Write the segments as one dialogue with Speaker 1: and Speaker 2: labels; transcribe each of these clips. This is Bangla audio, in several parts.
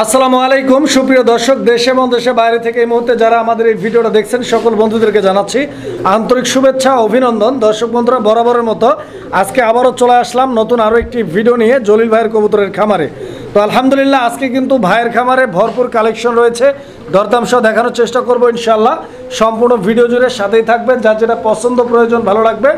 Speaker 1: আসসালামু আলাইকুম সুপ্রিয় দর্শক, দেশে এবং দেশের বাইরে থেকে এই মুহূর্তে যারা আমাদের এই ভিডিওটা দেখছেন সকল বন্ধুদেরকে জানাচ্ছি আন্তরিক শুভেচ্ছা অভিনন্দন। দর্শক বন্ধুরা, বরাবরের মতো আজকে আবারও চলে আসলাম নতুন আরও একটি ভিডিও নিয়ে জলিল ভাইয়ের কবুতরের খামারে। তো আলহামদুলিল্লাহ আজকে কিন্তু ভাইয়ের খামারে ভরপুর কালেকশন রয়েছে, দরদাম সহ দেখানোর চেষ্টা করবো ইনশাল্লাহ। সম্পূর্ণ ভিডিও জুড়ে সাথেই থাকবেন, যার যেটা পছন্দ প্রয়োজন ভালো লাগবে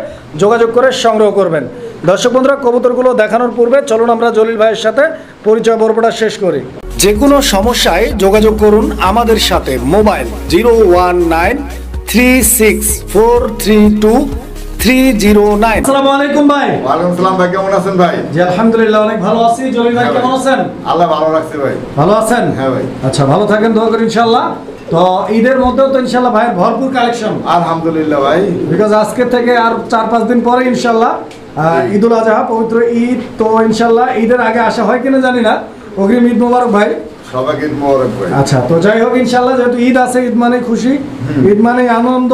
Speaker 1: যোগাযোগ করে সংগ্রহ করবেন। দর্শক বন্ধুরা, কবুতরগুলো দেখানোর পূর্বে চলুন আমরা জলিল ভাইয়ের সাথে পরিচয় পর্বটা শেষ করি। যে কোনো সমস্যায় যোগাযোগ করুন আমাদের সাথে। মোবাইল 01936432309। আসসালামু আলাইকুম ভাই।
Speaker 2: ওয়ালাইকুম আসসালাম ভাই, কেমন আছেন ভাই?
Speaker 1: জি আলহামদুলিল্লাহ অনেক ভালো আছি। জলিল ভাই কেমন আছেন?
Speaker 2: আল্লাহ ভালো রাখছে ভাই।
Speaker 1: ভালো আছেন?
Speaker 2: হ্যাঁ ভাই।
Speaker 1: আচ্ছা, ভালো থাকেন, দোয়া করি ইনশাআল্লাহ। তো ঈদের মধ্যেও তো ইনশাআল্লাহ ভাইয়ের ভরপুর কালেকশন।
Speaker 2: আলহামদুলিল্লাহ ভাই,
Speaker 1: বিকজ আজকে থেকে আর 4-5 দিন পরে ইনশাআল্লাহ ঈদুল আজহা, পবিত্র ঈদ। তো ইনশাআল্লাহ ঈদের আগে আসা হয় কিনা জানি না। অগ্রিম ঈদ মোবারক ভাই।
Speaker 2: সবাইকে ঈদ মোবারক ভাই।
Speaker 1: আচ্ছা, তো যাই হোক ইনশাআল্লাহ যেহেতু ঈদ আছে, ঈদ মানে খুশি, ঈদ মানে আনন্দ।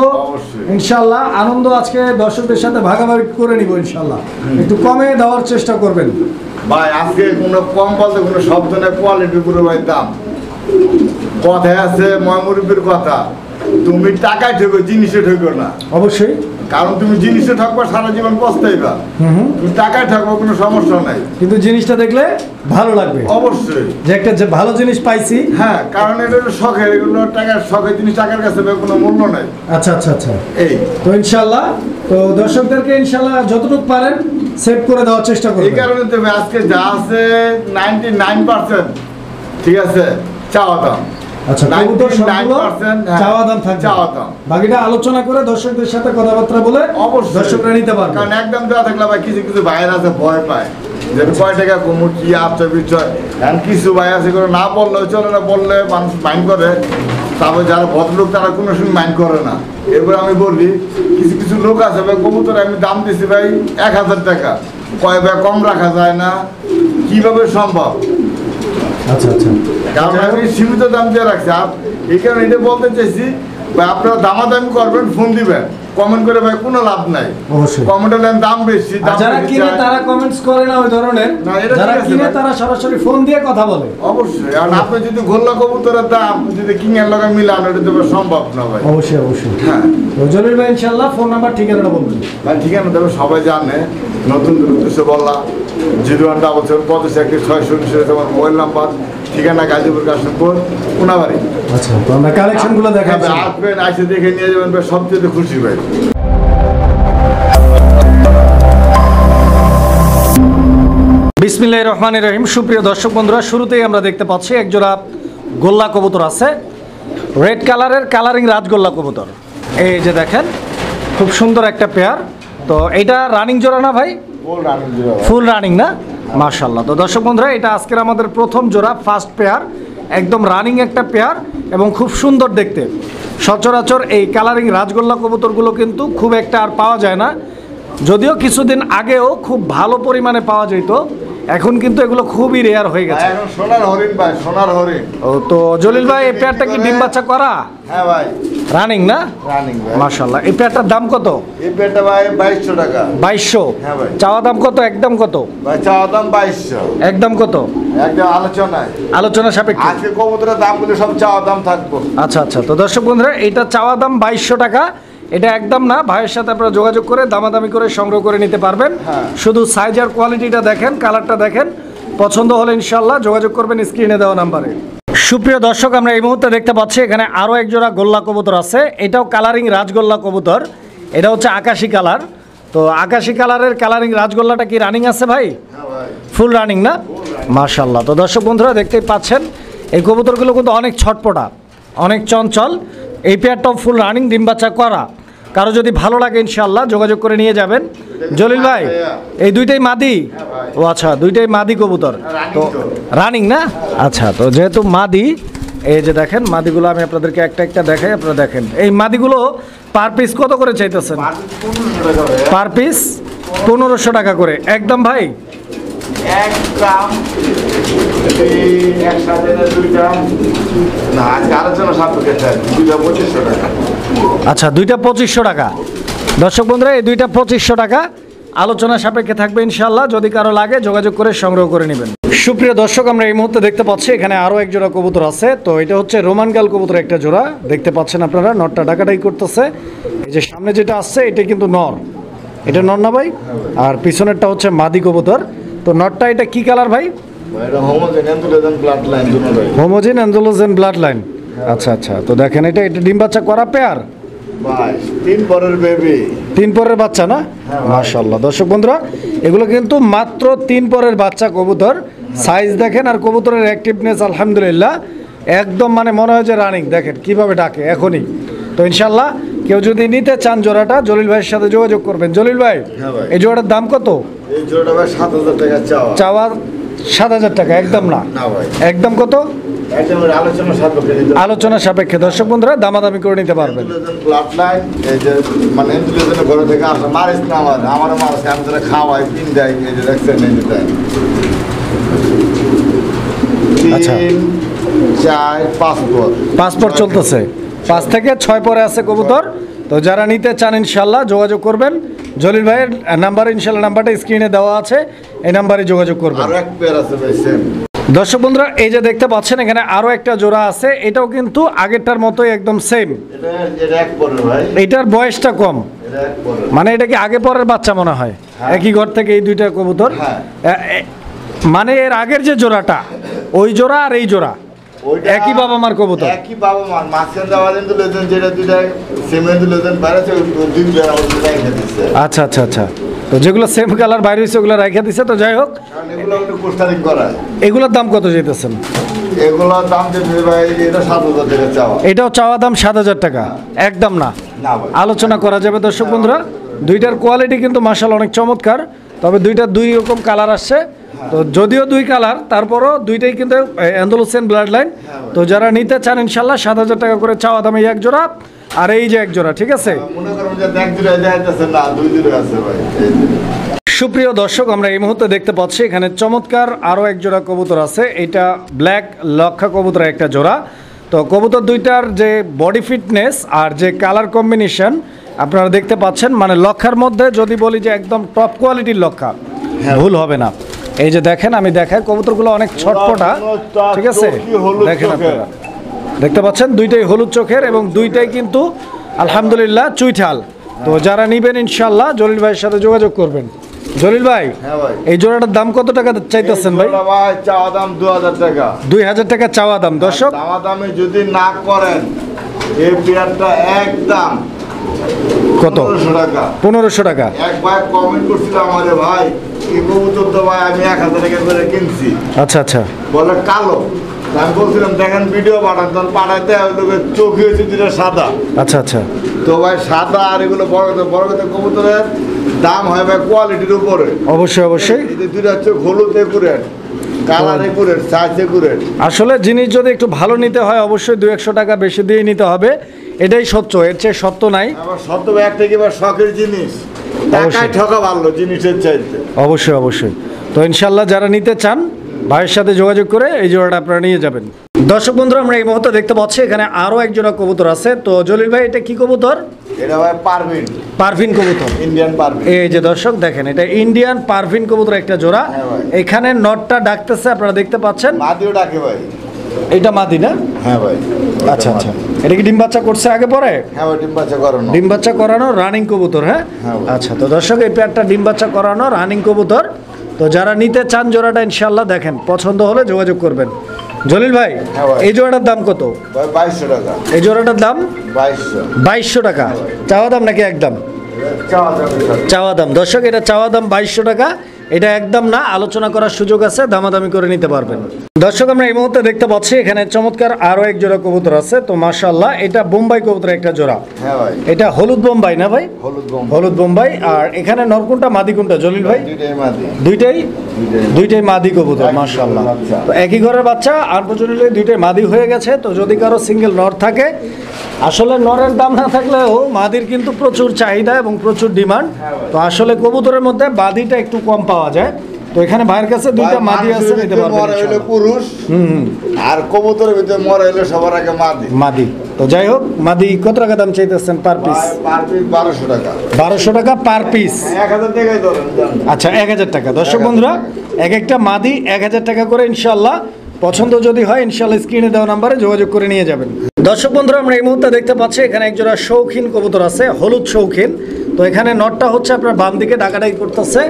Speaker 1: ইনশাআল্লাহ আনন্দ আজকে দর্শকদের সাথে ভাগাভাগি করে নিব ইনশাআল্লাহ। একটু কমে দেওয়ার চেষ্টা করবেন
Speaker 2: ভাই। আজকে কোনো কম বলতে কোনো শব্দ নেই, কোয়ালিটির উপরে ভাই দাম। কথায় আছে ময়মুরব্বির কথা, তুমি টাকায় ঠেকো, জিনিসে ঠেকো না।
Speaker 1: অবশ্যই,
Speaker 2: কারণ তুমি জিনিসে ঠকবা সারা জীবন পস্তাইবা। তুমি টাকায় ঠকবো, কোনো সমস্যা নাই,
Speaker 1: কিন্তু জিনিসটা দেখলে ভালো লাগবে।
Speaker 2: অবশ্যই
Speaker 1: যে একটা যে ভালো জিনিস পাইছি।
Speaker 2: হ্যাঁ, কারণ এটা হলো শখের, এগুলো টাকার শখের জিনিস, টাকার কাছে কোনো মূল্য নাই।
Speaker 1: আচ্ছা আচ্ছা আচ্ছা,
Speaker 2: এই
Speaker 1: তো ইনশাআল্লাহ তো দর্শকদেরকে ইনশাআল্লাহ যতটুকু পারেন সেভ করে দেওয়ার চেষ্টা করবেন।
Speaker 2: এই কারণে তুমি আজকে যা আছে 99% ঠিক আছে চাওয়া দাম।
Speaker 1: আচ্ছা, কবুতর সবগুলো
Speaker 2: 99%
Speaker 1: চাওয়া দাম থাকবে,
Speaker 2: চাওয়া দাম।
Speaker 1: বাকিটা আলোচনা করে দর্শকদের সাথে কথাবার্তা বলে
Speaker 2: অবশ্যই
Speaker 1: দর্শকরা নিতে পারবে।
Speaker 2: কারণ একদম দেওয়া থাকলে ভাই কিছু কিছু ভাইয়ের আছে ভয় পায় যে কয় টাকা কমু, কি আবচয় বিচয়। এখন কিছু ভাই আছে করে না বললেও চলে না, বললে মানুষ মাইন্ড করে। তারপর যারা ভদ্রলোক তারা কোনো সময় মাইন্ড করে না। এরপর আমি বলি কিছু কিছু লোক আছে ভাই, কবুতর আমি দাম দিচ্ছি ভাই 1000 টাকা, কয় ভাই কম রাখা যায় না, কিভাবে সম্ভব?
Speaker 1: আচ্ছা আচ্ছা,
Speaker 2: কারণ আমি সীমিত দাম দিয়ে রাখছি। আর এই কারণে এটা বলতে চাইছি ভাই, আপনারা দামাদামি করবেন, ফোন দিবেন, কমেন্ট করে ভাই কোনো লাভ নাই।
Speaker 1: অবশ্যই
Speaker 2: কমেন্টের দাম বেশি,
Speaker 1: যারা কিনে তারা কমেন্টস করে না ওই ধরনের, যারা কিনে তারা সরাসরি ফোন দিয়ে কথা বলে।
Speaker 2: অবশ্যই। আর আপনি যদি গোল্লা কবুতরের দাম যদি কিংয়ের লগে মিলান, এটা তো সম্ভব না ভাই।
Speaker 1: অবশ্যই অবশ্যই।
Speaker 2: হ্যাঁ,
Speaker 1: জলিল ভাই ইনশাআল্লাহ ফোন নাম্বার ঠিকানাটা বলবেন
Speaker 2: ভাই। ঠিকানা দেবে সবাই জানে, নতুন উদ্দেশ্য বললাম 01756 আমার মোবাইল নাম্বার, ঠিকানা গাজীপুর কাশিমপুর কোনাবাড়ি।
Speaker 1: আচ্ছা, তো আমরা কালেকশনগুলো দেখাচ্ছি।
Speaker 2: আসবেন, আসে দেখে নিয়ে যাবেন ভাই, সবচেয়ে খুশি ভাই।
Speaker 1: বিসমিল্লাহির রহমানির রহিম। সুপ্রিয় দর্শক বন্ধুরা, শুরুতেই আমরা দেখতে পাচ্ছি একজোড়া গোল্লা কবুতর আছে, রেড কালারের কালারিং রাজগোল্লা কবুতর। এই যে দেখেন, খুব সুন্দর একটা পেয়ার। তো এইটা রানিং জোড়া না ভাই? ফুল রানিং না? মাশাআল্লাহ। তো দর্শক বন্ধুরা, এটা আজকের আমাদের প্রথম জোড়া, ফার্স্ট পেয়ার, একদম রানিং একটা পেয়ার এবং খুব সুন্দর দেখতে। সচরাচর এই কালারিং রাজগোল্লা কবুতরগুলো কিন্তু খুব একটা আর পাওয়া যায় না, যদিও কিছুদিন আগেও খুব ভালো পরিমাণে পাওয়া যেত, এখন কিন্তু এগুলো খুবই রেয়ার হয়ে গেছে।
Speaker 2: এখন সোনার হরিণ ভাই, সোনার হরিণ।
Speaker 1: ও তো জলিল ভাই, এই পেয়ারটা কি ডিম বাচ্চা করা?
Speaker 2: হ্যাঁ ভাই,
Speaker 1: রানিং না?
Speaker 2: রানিং ভাই।
Speaker 1: মাশাআল্লাহ। এই পেয়ারটার দাম কত?
Speaker 2: এই পেয়ারটা ভাই 2200 টাকা।
Speaker 1: 2200?
Speaker 2: হ্যাঁ ভাই।
Speaker 1: চাওয়া দাম কত, একদম কত?
Speaker 2: ভাই চাওয়া দাম 2200।
Speaker 1: একদম কত?
Speaker 2: একদম আলোচনায়,
Speaker 1: আলোচনা সাপেক্ষে।
Speaker 2: আজকে কবুতরের দামগুলো সব চাওয়া দাম থাকবো।
Speaker 1: আচ্ছা আচ্ছা, তো দর্শক বন্ধুরা, এটা চাওয়া দাম 2200 টাকা। এটা একদম না, ভাইয়ের সাথে আপনারা যোগাযোগ করে দামাদামি করে সংগ্রহ করে নিতে পারবেন।
Speaker 2: হ্যাঁ।
Speaker 1: শুধু সাইজ আর কোয়ালিটিটা দেখেন, কালারটা দেখেন, পছন্দ হলে ইনশাআল্লাহ যোগাযোগ করবেন স্ক্রিনে দেওয়া নাম্বারে। সুপ্রিয় দর্শক, আমরা এই মুহূর্তে দেখতে পাচ্ছি এখানে আরও এক জোড়া গোল্লা কবুতর আছে। এটাও কালারিং রাজগোল্লা কবুতর, এটা হচ্ছে আকাশি কালার। তো আকাশি কালারের কালারিং রাজগোল্লাটা কি রানিং আছে ভাই? ফুল রানিং না? মাশাআল্লাহ। তো দর্শক বন্ধুরা, দেখতেই পাচ্ছেন এই কবুতরগুলো কিন্তু অনেক ছটপটা, অনেক চঞ্চল। এই পেয়ারটাও ফুল রানিং, ডিম বাচ্চা করা। কারো যদি ভালো লাগে ইনশাআল্লাহ যোগাযোগ করে নিয়ে যাবেন। জলিল ভাই, এই দুইটাই মাদি? ও আচ্ছা, দুইটাই মাদি কবুতর। তো রানিং না? আচ্ছা, তো যেহেতু মাদি, এই যে দেখেন মাদিগুলো আমি আপনাদেরকে একটা একটা দেখাই, আপনারা দেখেন। এই মাদিগুলো পার পিস কত করে চাইতেছেন? পার পিস 1500 টাকা করে একদম ভাই?
Speaker 2: একদম একসাথে দুইটা না, আজকে আলোচনা সাপেক্ষে দুইটা 2500 টাকা।
Speaker 1: আচ্ছা, দুইটা 2500 টাকা। দর্শক বন্ধুরা, এই দুইটা 2500 টাকা। আলোচনা সাপেক্ষে থাকবে ইনশাআল্লাহ, যদি কারো লাগে যোগাযোগ করে সংগ্রহ করে নেবেন। সুপ্রিয় দর্শক, আমরা এই মুহূর্তে দেখতে পাচ্ছি এখানে আরো এক জোড়া কবুতর আছে। তো এটা হচ্ছে রোমান গাল কবুতর একটা জোড়া, দেখতে পাচ্ছেন আপনারা, নরটা ডাকাডাকি করতেছে। এই যে সামনে যেটা আসছে এটা কিন্তু নর, এটা নর না ভাই? আর পিছনেরটা হচ্ছে মাদি কবুতর। তো নরটা এটা কি কালার ভাই? হোমোজেন অ্যান্ডালুসিয়ান ব্লাড লাইন। আচ্ছা আচ্ছা, তো দেখেন এটা ডিম বাচ্চা করা পেয়ার, 3 পরের বাচ্চা না? মাশাআল্লাহ। দর্শক বন্ধুরা, এগুলো কিন্তু মাত্র 3 পরের বাচ্চা কবুতর। সাইজ দেখেন আর কবুতরের অ্যাক্টিভনেস আলহামদুলিল্লাহ একদম, মানে মনে হয় যে রানিং। দেখেন কিভাবে ডাকে এখনই। তো ইনশাআল্লাহ কেউ যদি নিতে চান জোড়াটা, জলিল ভাইয়ের সাথে যোগাযোগ করবেন। জলিল ভাই, এই জোড়াটার দাম কত?
Speaker 2: এই জোড়াটা ভাই 7000 টাকা
Speaker 1: চাওয়া। 7000 টাকা? একদম না। একদম কত? আলোচনা সাপেক্ষে। দর্শক বন্ধুরা, দামাদামি করে নিতে পারবেন।
Speaker 2: মানে ঘরে থেকে আসা মারিস না, আমার মারিস, আমি তোরা খাওয়াই পিন দেয়, এই যে দেখছেন, এই যে দেয়। 3, 4, 5 পর। 5
Speaker 1: পর চলতেছে, 5 থেকে 6 পরে আছে কবুতর। তো যারা নিতে চান ইনশাল্লাহ যোগাযোগ করবেন। জলিল ভাইয়ের নাম্বার, ইনশাল্লাহ নাম্বারটা স্ক্রিনে দেওয়া আছে, এই নাম্বারে যোগাযোগ করবেন।
Speaker 2: আর এক পেয়ার আছে ভাই সেম।
Speaker 1: দর্শক বন্ধুরা, এই যে দেখতে পাচ্ছেন এখানে আরো একটা জোড়া আছে, এটাও কিন্তু আগেরটার মতোই একদম সেম।
Speaker 2: এটা এক পরের ভাই।
Speaker 1: এটার বয়সটা কম, মানে এটা কি আগে পরের বাচ্চা মনে হয়? একই ঘর থেকে এই দুইটা কবুতর। মানে এর আগের যে জোড়াটা, ওই জোড়া আর এই জোড়া একই বাবা মার কবুতর।
Speaker 2: একই বাবা মার, মাঝখান দেওয়া কিন্তু লেজেন, যেটা দুইটা সেমেন্ট লেজেন বাইরে আছে, দুই জোড়া ওটা রেখে দিয়েছে।
Speaker 1: আচ্ছা আচ্ছা আচ্ছা, তো যেগুলো সেম কালার বাইরে হয়েছে ওগুলো রেখে দিছে। তো যাই হোক,
Speaker 2: কারণ এগুলো একটু পোস্টারিং করা।
Speaker 1: এগুলোর দাম কত যেতেছেন?
Speaker 2: এগুলোর দাম যে ভাই, এটা 7000 টাকা চাওয়া।
Speaker 1: এটাও চাওয়া দাম 7000 টাকা? একদম না, আলোচনা করা যাবে। দর্শক বন্ধুরা, দুইটার কোয়ালিটি কিন্তু মাশাআল্লাহ অনেক চমৎকার, তবে দুইটা দুই রকম কালার আসছে। তো যদিও দুই কালার, তারপরও দুইটাই কিন্তু অ্যান্ডালুসিয়ান ব্লাড লাইন। তো যারা নিতে চান ইনশাল্লাহ 7000 টাকা করে চাওয়া দামে এক জোড়া, আর এই যে এক জোড়া, ঠিক আছে?
Speaker 2: মনে করেন যে এক জোড়া যাইতেছে না, দুই জোড়া আছে ভাই।
Speaker 1: সুপ্রিয় দর্শক, আমরা এই মুহূর্তে দেখতে পাচ্ছি এখানে চমৎকার আরও এক জোড়া কবুতর আছে। এটা ব্ল্যাক লক্ষা কবুতর একটা জোড়া। তো কবুতর দুইটার যে বডি ফিটনেস আর যে কালার কম্বিনেশন আপনারা দেখতে পাচ্ছেন, মানে লক্ষার মধ্যে যদি বলি যে একদম টপ কোয়ালিটির লক্ষা, ভুল হবে না। এই যে দেখেন, আমি দেখাই, কবুতরগুলো অনেক ছটপটা, ঠিক আছে? দেখেন আপনারা দেখতে পাচ্ছেন দুইটাই হলুদ চোখের এবং দুইটাই কিন্তু আলহামদুলিল্লাহ চুইঠাল। তো যারা নিবেন ইনশাল্লাহ জলিল ভাইয়ের সাথে যোগাযোগ করবেন। জলিল ভাই, এই জোড়াটার দাম কত টাকা চাইতেছেন ভাই?
Speaker 2: চাওয়া দাম 2000 টাকা।
Speaker 1: 2000 টাকা চাওয়া দাম। দর্শক,
Speaker 2: চাওয়া দামে যদি না করেন, এই পেয়ারটা একদম
Speaker 1: কত? 1500 টাকা।
Speaker 2: এক ভাই কমেন্ট করছিল আমারে, ভাই এই কবুতর তো ভাই আমি 1000 টাকা করে কিনছি।
Speaker 1: আচ্ছা আচ্ছা,
Speaker 2: বলে কালো। আমি বলছিলাম দেখেন ভিডিও পাঠান, তখন পাঠাইতে চোখ হয়েছে যেটা সাদা।
Speaker 1: আচ্ছা আচ্ছা,
Speaker 2: তো ভাই সাদা আর এগুলো বড় কবুতরের দাম হয় ভাই কোয়ালিটির উপরে।
Speaker 1: অবশ্যই অবশ্যই।
Speaker 2: এই দুইটা চোখ হলুদ accurate, colour accurate, size accurate.
Speaker 1: আসলে জিনিস যদি একটু ভালো নিতে হয় অবশ্যই 200 টাকা বেশি দিয়ে নিতে হবে, এটাই সত্য, এর চেয়ে সত্য নাই।
Speaker 2: আমার সত্য একটা কি শখের জিনিস, টাকায় ঠকা ভালো জিনিসের চাইতে।
Speaker 1: অবশ্যই অবশ্যই। তো ইনশাল্লাহ যারা নিতে চান ভাইয়ের সাথে যোগাযোগ করে এই জোড়াটা আপনারা নিয়ে যাবেন। দর্শক বন্ধুরা, আমরা এই মুহূর্তে দেখতে পাচ্ছি এখানে আরো এক জোড়া কবুতর আছে। তো জলিল ভাই, এটা কি কবুতর?
Speaker 2: এটা ভাই পারভিন।
Speaker 1: পারভিন কবুতর,
Speaker 2: ইন্ডিয়ান পারভিন।
Speaker 1: এই যে দর্শক দেখেন, এটা ইন্ডিয়ান পারভিন কবুতর একটা জোড়া। এখানে নটটা ডাকতেছে, আপনারা দেখতে পাচ্ছেন।
Speaker 2: মাদিও ডাকে ভাই।
Speaker 1: এটা মাদি না?
Speaker 2: হ্যাঁ ভাই।
Speaker 1: আচ্ছা আচ্ছা, এটা কি ডিম বাচ্চা করছে আগে পরে?
Speaker 2: হ্যাঁ ভাই, ডিম বাচ্চা করানো।
Speaker 1: ডিম বাচ্চা করানো রানিং কবুতর। হ্যাঁ আচ্ছা, তো দর্শক এই পেয়ারটা ডিম বাচ্চা করানো রানিং কবুতর। তো যারা নিতে চান জোড়াটা ইনশাল্লাহ দেখেন, পছন্দ হলে যোগাযোগ করবেন। জলিল ভাই, এই জোড়াটার দাম কত?
Speaker 2: 2200 টাকা।
Speaker 1: এই জোড়াটার দাম
Speaker 2: 2200
Speaker 1: টাকা। চাওয়া দাম নাকি একদম? চাওয়া দাম। দর্শক, এটা চাওয়া দাম 2200 টাকা, এটা একদম না, আলোচনা করার সুযোগ আছে, দামাদামি করে নিতে পারবেন। দর্শক, আমরা এই মুহূর্তে দেখতে পাচ্ছি এখানে চমৎকার আরো এক জোড়া কবুতর আছে। তো মাশাআল্লাহ, এটা বোম্বাই কবুতর একটা জোড়া।
Speaker 2: হ্যাঁ ভাই।
Speaker 1: এটা হলুদ বোম্বাই না ভাই? হলুদ বোম্বাই। আর এখানে নরকুনটা মাদি কোনটা জলিল ভাই? দুইটাই মাদি কবুতর মাশাআল্লাহ। তো একই ঘরের বাচ্চা, আনফরচুনেটলি দুইটাই মাদি হয়ে গেছে। তো যদি কারো সিঙ্গেল নর থাকে, আসলে নরের দাম না থাকলেও মাদির কিন্তু প্রচুর চাহিদা এবং প্রচুর ডিমান্ড। তো আসলে কবুতরের মধ্যে মাদিটা একটু কম পাওয়া যায়। তো এখানে ভাইয়ের কাছে দুইটা মাদি আছে, নিতে পারবেন
Speaker 2: মরে হইলো
Speaker 1: ইনশাআল্লাহ।
Speaker 2: পুরুষ, আর কবুতরের ভিতরে মরে হইলো সবার আগে মাদি।
Speaker 1: মাদি। তো যাই হোক, মাদি কত টাকা দাম চাইতেছেন পার পিস?
Speaker 2: পার পিস 1200 টাকা।
Speaker 1: 1200 টাকা পার পিস।
Speaker 2: 1000 টাকাই ধরেন।
Speaker 1: আচ্ছা, 1000 টাকা। দর্শক বন্ধুরা, এক একটা মাদি 1000 টাকা করে ইনশাআল্লাহ। পছন্দ যদি হয় ইনশাআল্লাহ স্ক্রিনে দেওয়া নাম্বারে যোগাযোগ করে নিয়ে যাবেন। দর্শক বন্ধুরা, আমরা এই মুহূর্তে দেখতে পাচ্ছি এখানে একজোড়া শৌখিন কবুতর আছে, হলুদ শৌখিন। তো এখানে নটটা হচ্ছে আপনার বাম দিকে ডাকাডাকি করতেছে,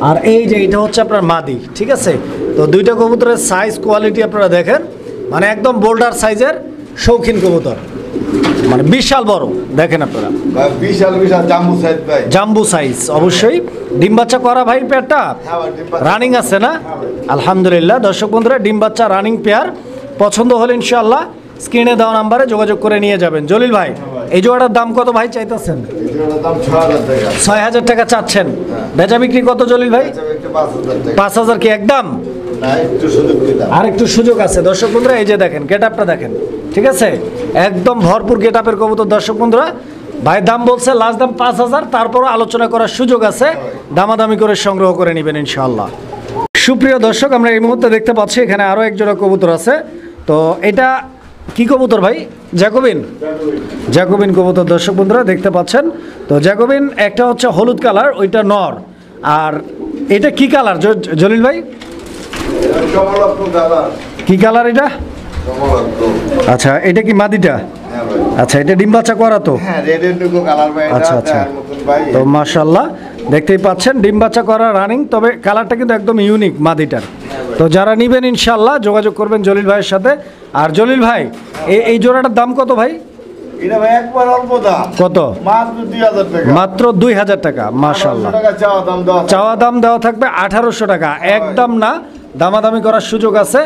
Speaker 1: আর এই যে এটা হচ্ছে আপনার মাদি, ঠিক আছে? তো দুইটা কবুতরের সাইজ কোয়ালিটি আপনারা দেখেন, মানে একদম বোল্ডার সাইজের শৌখিন কবুতর, মানে বিশাল বড়। দেখেন আপনারা
Speaker 2: ভাই বিশাল বিশাল জাম্বু সাইজ ভাই।
Speaker 1: জাম্বু সাইজ। অবশ্যই ডিম বাচ্চা করা ভাই পেয়ারটা
Speaker 2: হ্যাঁ ভাই, ডিম বাচ্চা।
Speaker 1: রানিং আছে না? আলহামদুলিল্লাহ। দর্শক বন্ধুরা, ডিম বাচ্চা রানিং পেয়ার। পছন্দ হলে ইনশাআল্লাহ স্ক্রিনে দেওয়া নাম্বারে যোগাযোগ করে নিয়ে যাবেন। জলিল ভাই, এই জোড়াটার দাম কত ভাই চাইতেছেন?
Speaker 2: এটার দাম 6000 টাকা।
Speaker 1: 6000 টাকা চাচ্ছেন। বেচা বিক্রি কত জলিল ভাই?
Speaker 2: আচ্ছা, একটু 5000 টাকা।
Speaker 1: 5000 কি একদম?
Speaker 2: না, একটু সুযোগ দিলাম।
Speaker 1: আর একটু সুযোগ আছে। দর্শক বন্ধুরা, এই যে দেখেন গেটআপটা দেখেন, ঠিক আছে? একদম ভরপুর গেটআপের কবুতর। দর্শক বন্ধুরা, ভাই দাম বলছে লাস্ট দাম 5000, তারপরও আলোচনা করার সুযোগ আছে, দামাদামি করে সংগ্রহ করে নেবেন ইনশাআল্লাহ। সুপ্রিয় দর্শক, আমরা এই মুহূর্তে দেখতে পাচ্ছি এখানে আরও এক জোড়া কবুতর আছে। তো এটা কি কবুতর ভাই? জ্যাকোবিন। জ্যাকোবিন কবুতর দর্শক বন্ধুরা দেখতে পাচ্ছেন। তো জ্যাকোবিন একটা হচ্ছে হলুদ কালার, ওইটা নর। আর এটা কি কালার জলিল ভাই?
Speaker 2: কমলাপ্ত দাদা।
Speaker 1: কি কালার এটা?
Speaker 2: কমলাপ্ত।
Speaker 1: আচ্ছা, এটা কি মাদিটা?
Speaker 2: হ্যাঁ ভাই।
Speaker 1: আচ্ছা, এটা ডিম বাচ্চা করা তো?
Speaker 2: হ্যাঁ, রেড এন্ডুকো কালার ভাই।
Speaker 1: আচ্ছা, আচ্ছা। তো মাশাআল্লাহ, দেখতেই পাচ্ছেন ডিম বাচ্চা করা রানিং, তবে কালারটা কিন্তু একদম ইউনিক মাদিটার। তো যারা নেবেন ইনশাআল্লাহ যোগাযোগ করবেন জলিল ভাইয়ের সাথে। আর জলিল ভাই, এই জোড়াটার দাম কত ভাই?
Speaker 2: এটা ভাই একবার অল্প দাম।
Speaker 1: কত?
Speaker 2: মাত্র 2000 টাকা।
Speaker 1: মাত্র 2000 টাকা। মাশাআল্লাহ।
Speaker 2: 1800 টাকা চাওয়া দাম দেওয়া।
Speaker 1: চাওয়া দাম দেওয়া থাকবে 1800 টাকা, একদম না, দামাদামি করার সুযোগ আছে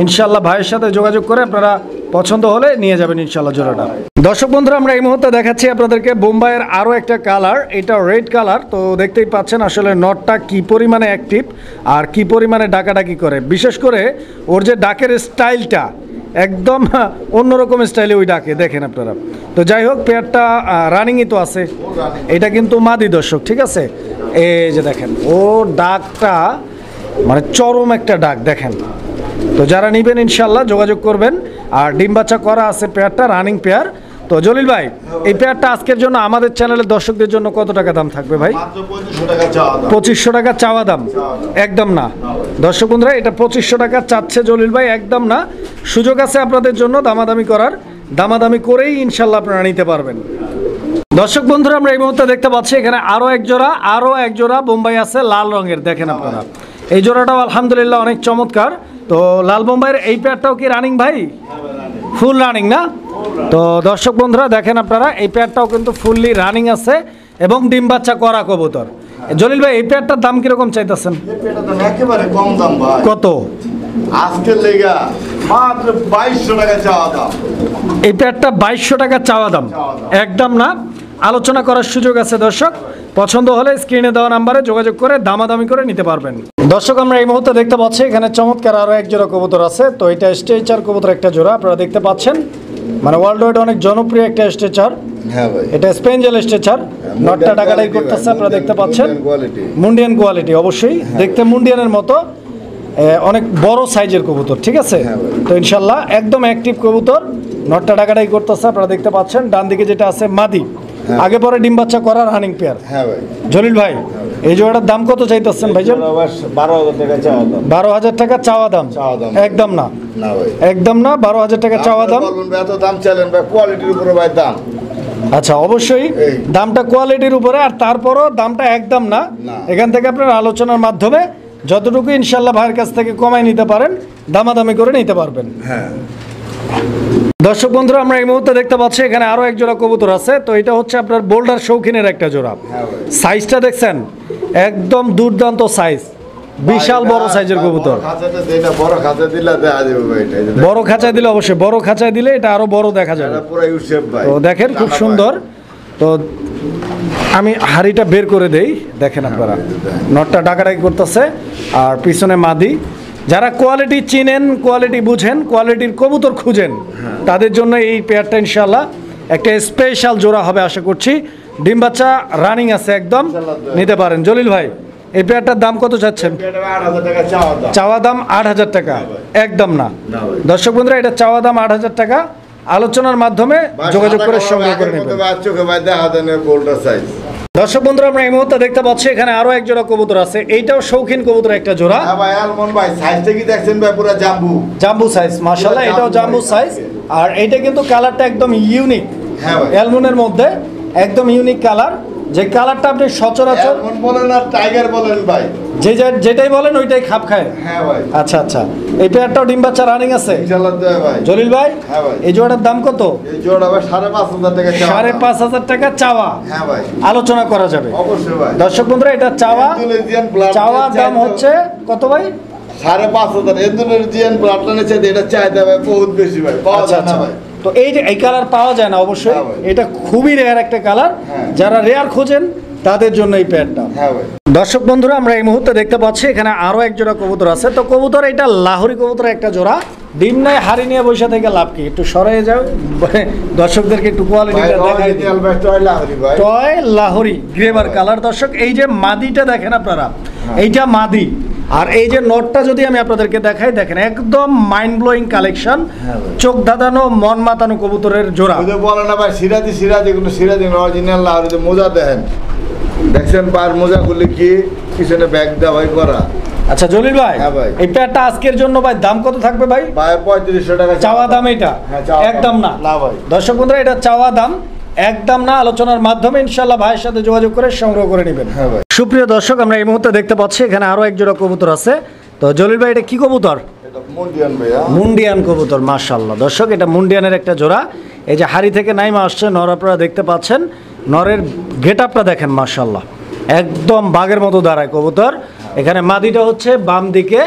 Speaker 1: ইনশাআল্লাহ। ভাইয়ের সাথে যোগাযোগ করে আপনারা পছন্দ হলে নিয়ে যাবেন ইনশাআল্লাহ জোড়াটা। দর্শক বন্ধুরা, আমরা এই মুহূর্তে দেখাচ্ছি আপনাদেরকে বোম্বাইয়ের আরও একটা কালার, এটা রেড কালার। তো দেখতেই পাচ্ছেন আসলে নটটা কি পরিমাণে অ্যাক্টিভ আর কি পরিমাণে ডাকাডাকি করে। বিশেষ করে ওর যে ডাকের স্টাইলটা একদম অন্যরকম স্টাইলে ওই ডাকে, দেখেন আপনারা। তো যাই হোক, পেয়ারটা রানিংই তো আছে। এটা কিন্তু মাদি দর্শক, ঠিক আছে? এই যে দেখেন ও ডাকটা, মানে চরম একটা ডাক, দেখেন। তো যারা নেবেন ইনশাআল্লাহ যোগাযোগ করবেন। আর ডিম বাচ্চা করা আছে পেয়ারটা, রানিং পেয়ার। তো জলিল ভাই, এই পেয়ারটা আজকের জন্য আমাদের চ্যানেলের দর্শকদের জন্য কত টাকা দাম থাকবে ভাই?
Speaker 2: মাত্র 2500 টাকা চাওয়া দাম।
Speaker 1: 2500 টাকা চাওয়া দাম, একদম না। দর্শক বন্ধুরা, এটা 2500 টাকা চাচ্ছে জলিল ভাই, একদম না। সুযোগ আছে আপনাদের জন্য দামাদামি করার, দামাদামি করেই ইনশাআল্লাহ আপনারা নিতে পারবেন। দর্শক বন্ধুরা, আমরা এই মুহূর্তে দেখতে পাচ্ছি এখানে আরও এক জোড়া বোম্বাই আছে লাল রঙের, দেখেন আপনারা। এই জোড়াটাও আলহামদুলিল্লাহ অনেক চমৎকার। তো লাল বোম্বাইয়ের এই পেয়ারটাও কি রানিং ভাই? ফুল রানিং না? তো দর্শক বন্ধুরা দেখেন আপনারা, এই পেয়ারটাও কিন্তু ফুললি রানিং আছে এবং ডিম বাচ্চা করা কবুতর। জলিল ভাই, এই পেয়ারটার দাম কিরকম চাইতেছেন?
Speaker 2: এটা তো একেবারে কম দাম ভাই।
Speaker 1: কত?
Speaker 2: আজকের লেগা মাত্র 2200 টাকা চাওয়া দাম।
Speaker 1: এই পেয়ারটা 2200 টাকা চাওয়া দাম, একদম না, আলোচনা করার সুযোগ আছে দর্শক। পছন্দ হলে স্ক্রিনে দেওয়া নাম্বারে যোগাযোগ করে দামাদামি করে নিতে পারবেন। দর্শক, আমরা এই মুহূর্তে দেখতে পাচ্ছি এখানে চমৎকার আরও এক জোড়া কবুতর আছে। তো এটা স্ট্রেচার কবুতর একটা জোড়া, আপনারা দেখতে পাচ্ছেন, মানে ওয়ার্ল্ড ওয়াইড অনেক জনপ্রিয় একটা স্ট্রেচার।
Speaker 2: হ্যাঁ ভাই।
Speaker 1: এটা স্পেঞ্জেল স্ট্রেচার, নটটা ডাকাডাকি করতেছে, আপনারা দেখতে পাচ্ছেন। মুন্ডিয়ান কোয়ালিটি, অবশ্যই দেখতে মুন্ডিয়ানের মতো, অনেক বড় সাইজের কবুতর, ঠিক আছে? তো ইনশাল্লাহ একদম অ্যাক্টিভ কবুতর, নটটা ডাকাডাকি করতেছে, আপনারা দেখতে পাচ্ছেন। ডান দিকে যেটা আছে মাদি, আগে পরে ডিম বাচ্চা করা রানিং পেয়ার।
Speaker 2: হ্যাঁ ভাই।
Speaker 1: জলিল ভাই, এই জোড়াটার দাম কত চাইতেছেন ভাইজান?
Speaker 2: 12000 টাকা চাওয়া দাম।
Speaker 1: 12000 টাকা চাওয়া দাম, একদম না,
Speaker 2: না ভাই,
Speaker 1: একদম না। 12000 টাকা চাওয়া দাম।
Speaker 2: এত দাম চাইলেন ভাই, কোয়ালিটির উপরে ভাই দাম।
Speaker 1: আচ্ছা, অবশ্যই দামটা কোয়ালিটির উপরে, আর তারপরও দামটা একদম না। এখান থেকে আপনার আলোচনার মাধ্যমে যতটুকু ইনশাল্লাহ ভাইয়ের কাছ থেকে কমাই নিতে পারেন, দামাদামি করে নিতে পারবেন।
Speaker 2: হ্যাঁ।
Speaker 1: দর্শক বন্ধুরা, আমরা এই মুহূর্তে দেখতে পাচ্ছি এখানে আরও এক জোড়া কবুতর আছে। তো এটা হচ্ছে আপনার বোল্ডার শৌখিনের একটা জোড়া। সাইজটা দেখছেন, একদম দুর্দান্ত সাইজ, বিশাল বড় সাইজের কবুতর। বড় খাঁচায় দিলে অবশ্যই, বড় খাঁচায় দিলে এটা আরো বড় দেখা যাবে। তো দেখেন খুব সুন্দর। তো আমি হাড়িটা বের করে দেই, দেখেন আপনারা, নটটা ডাকাডাকি করতেছে আর পিছনে মাদি। যারা কোয়ালিটি চিনেন, কোয়ালিটি বুঝেন, কোয়ালিটির কবুতর খুঁজেন, তাদের জন্য এই পেয়ারটা ইনশাআল্লাহ একটা স্পেশাল জোড়া হবে আশা করছি। ডিম বাচ্চা রানিং আছে, একদম নিতে পারেন। জলিল ভাই, এই পেয়ারটার দাম কত চাচ্ছেন?
Speaker 2: এটা 8,000 টাকা চাওয়া দাম।
Speaker 1: চাওয়া দাম 8,000 টাকা, একদম না।
Speaker 2: না ভাই।
Speaker 1: দর্শক বন্ধুরা, এটা চাওয়া দাম 8,000 টাকা, আলোচনার মাধ্যমে যোগাযোগ করে সংগ্রহ করে নেবেন।
Speaker 2: চোখে ভাই দেখা যায় না গোল্ডার সাইজ।
Speaker 1: দর্শক বন্ধুরা, আমরা এই মুহূর্তে দেখতে পাচ্ছি এখানে আরো এক জোড়া কবুতর আছে। এইটাও শৌখিন কবুতর একটা জোড়া।
Speaker 2: হ্যাঁ ভাই, আলমন ভাই সাইজটা কি দেখছেন ভাই? পুরো জাম্বু
Speaker 1: জাম্বু সাইজ, মাশাআল্লাহ,
Speaker 2: পুরো
Speaker 1: এটাও জাম্বু
Speaker 2: জাম্বু
Speaker 1: সাইজ। আর এইটা কিন্তু কালারটা একদম ইউনিক।
Speaker 2: হ্যাঁ ভাই।
Speaker 1: অ্যালমনের মধ্যে একদম ইউনিক কালার, যে কালারটা আপনি সচরাচর
Speaker 2: আলমন বলেন আর টাইগার বলেন ভাই,
Speaker 1: যেটাই বলেন ওইটাই খাপ খায়।
Speaker 2: হ্যাঁ ভাই।
Speaker 1: আচ্ছা আচ্ছা, এই পেয়ারটাও ডিম বাচ্চা রানিং আছে
Speaker 2: ইনশাআল্লাহ দেয় ভাই।
Speaker 1: জলিল ভাই।
Speaker 2: হ্যাঁ ভাই।
Speaker 1: এই জোড়াটার দাম কত?
Speaker 2: এই জোড়া ভাই 5,500 টাকা চাওয়া।
Speaker 1: 5,500 টাকা চাওয়া,
Speaker 2: হ্যাঁ ভাই,
Speaker 1: আলোচনা করা যাবে।
Speaker 2: অবশ্যই ভাই।
Speaker 1: দর্শক বন্ধুরা, এটা চাওয়া,
Speaker 2: ইন্দোনেশিয়ান ব্লাড
Speaker 1: চাওয়া দাম হচ্ছে কত ভাই?
Speaker 2: 5,500। ইন্দোনেশিয়ান ব্লাড লাইনের চাইতে এটা চাইতে ভাই বহুত বেশি ভাই, পাওয়া
Speaker 1: আচ্ছা
Speaker 2: যায় না
Speaker 1: আচ্ছা,
Speaker 2: ভাই।
Speaker 1: তো এই যে এই কালার পাওয়া যায় না অবশ্যই,
Speaker 2: হ্যাঁ ভাই।
Speaker 1: এটা খুবই রেয়ার একটা কালার।
Speaker 2: হ্যাঁ।
Speaker 1: যারা রেয়ার খোঁজেন তাদের জন্য এই পেয়ারটা।
Speaker 2: হ্যাঁ ভাই।
Speaker 1: দর্শক বন্ধুরা, আমরা এই মুহূর্তে দেখতে পাচ্ছি এখানে আরো এক জোড়া কবুতর আছে। তো কবুতর এটা লাহোরি কবুতর একটা জোড়া, ডিম নাই, হাড়ি নিয়ে বসে থেকে লাভ কি? একটু সরে যাও, দর্শকদেরকে একটু কোয়ালিটিটা দেখাই দিই।
Speaker 2: অরিজিনাল ভাই টয় লাহোরি ভাই।
Speaker 1: টয় লাহোরি গ্রেভার কালার। দর্শক, এই যে মাদিটা দেখেন আপনারা, এইটা মাদি। আর এই যে নটটা যদি আমি আপনাদেরকে দেখাই, দেখেন একদম মাইন্ড ব্লোয়িং কালেকশন,
Speaker 2: হ্যাঁ ভাই।
Speaker 1: চোখ ধাঁধানো মন মাতানো কবুতরের জোড়া।
Speaker 2: ওই যে বলে না ভাই সিরাজি কোনো সিরাজি অরিজিনাল লাহোরি। মোজা দেখেন, দেখছেন পার মোজা গুলি কি পিছনে ব্যাগ দেওয়া ভাই করা।
Speaker 1: আচ্ছা জলিল ভাই,
Speaker 2: হ্যাঁ ভাই।
Speaker 1: এই পেয়ারটা আজকের জন্য ভাই দাম কত থাকবে ভাই?
Speaker 2: ভাই 3500 টাকা
Speaker 1: চাওয়া দাম এটা?
Speaker 2: হ্যাঁ, চাওয়া দাম।
Speaker 1: একদম না।
Speaker 2: না ভাই।
Speaker 1: দর্শক বন্ধুরা, এটা চাওয়া দাম একদম না, আলোচনার মাধ্যমে ইনশাআল্লাহ ভাইয়ের সাথে যোগাযোগ করে সংগ্রহ করে নেবেন।
Speaker 2: হ্যাঁ ভাই।
Speaker 1: সুপ্রিয় দর্শক, আমরা এই মুহূর্তে দেখতে পাচ্ছি এখানে আরো এক জোড়া কবুতর আছে। তো জলিল ভাই, এটা কি কবুতর?
Speaker 2: এটা মুন্ডিয়ান ভাইয়া।
Speaker 1: মুন্ডিয়ান কবুতর, মাশাআল্লাহ। দর্শক, এটা মুন্ডিয়ানের একটা জোড়া। এই যে হাড়ি থেকে নাইমা আসছে নর, আপনারা দেখতে পাচ্ছেন। নরের গেটআপটা দেখেন, মাশাআল্লাহ, একদম বাঘের মতো দাঁড়ায় কবুতর। এখানে মাদিটা হচ্ছে বাম দিকে,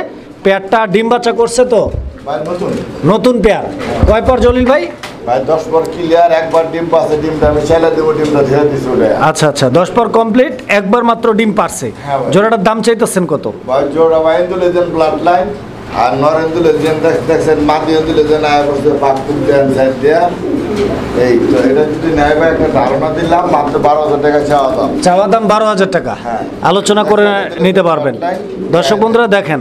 Speaker 1: পেয়ারটা ডিম বাচ্চা করছে। তো
Speaker 2: ভাই নতুন
Speaker 1: নতুন পেয়ার, কয় পর জলিল ভাই?
Speaker 2: ভাই 10 বার ক্লিয়ার, একবার ডিম পাচ্ছে, ডিমটা আমি চাইলে দেবো, ডিমটা ধীরে দিছি ওটা।
Speaker 1: আচ্ছা আচ্ছা, 10 পর কমপ্লিট, একবার মাত্র ডিম পারছে।
Speaker 2: হ্যাঁ ভাই।
Speaker 1: জোড়াটার দাম চাইতেছেন কত?
Speaker 2: ভাই জোড়া ভাই ইন্দোনেশিয়ান ব্লাড লাইন আর নরেন্দ্রলেজিয়ান দেখছেন, মাদি ইন্দোনেশিয়ান আয় বসে পাক দেন সাইড দেয়া। এই তো এটা যদি নেয় ভাই, একটা ধারণা দিলাম, মাত্র 12,000 টাকা চাওয়া দাম।
Speaker 1: চাওয়া দাম 12,000 টাকা,
Speaker 2: হ্যাঁ।
Speaker 1: আলোচনা করে নিতে পারবেন। দর্শক বন্ধুরা দেখেন,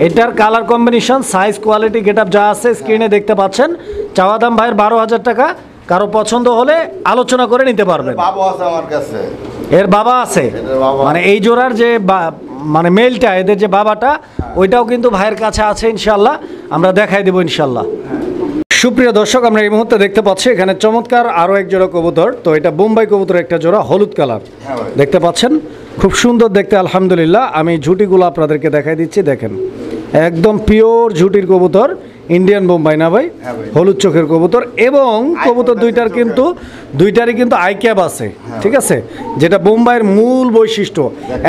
Speaker 1: এটার colour combination, size, quality, getup যা আছে স্ক্রিনে দেখতে পাচ্ছেন। চাওয়া দাম ভাইয়ের 12,000 টাকা। কারো পছন্দ হলে আলোচনা করে নিতে পারবেন।
Speaker 2: বাবু আছে আমার কাছে।
Speaker 1: এর বাবা আছে,
Speaker 2: এটার বাবা।
Speaker 1: মানে এই জোড়ার যে মানে মেলটা, এদের যে বাবাটা, ওইটাও কিন্তু ভাইয়ের কাছে আছে। ইনশাল্লাহ আমরা দেখাই দেবো ইনশাল্লাহ। সুপ্রিয় দর্শক, আমরা এই মুহূর্তে দেখতে পাচ্ছি এখানে চমৎকার আরো এক জোড়া কবুতর। তো এটা বোম্বাই কবুতর একটা জোড়া, হলুদ কালার
Speaker 2: হ্যাঁ ভাই।
Speaker 1: দেখতে পাচ্ছেন, খুব সুন্দর দেখতে আলহামদুলিল্লাহ। আমি ঝুটিগুলো আপনাদেরকে দেখাই দিচ্ছি, দেখেন একদম পিওর ঝুটির কবুতর, ইন্ডিয়ান বোম্বাই না ভাই?
Speaker 2: হ্যাঁ ভাই।
Speaker 1: হলুদ চোখের কবুতর, এবং কবুতর দুইটারই কিন্তু আই ক্যাপ আছে, ঠিক আছে, যেটা বোম্বাইয়ের মূল বৈশিষ্ট্য,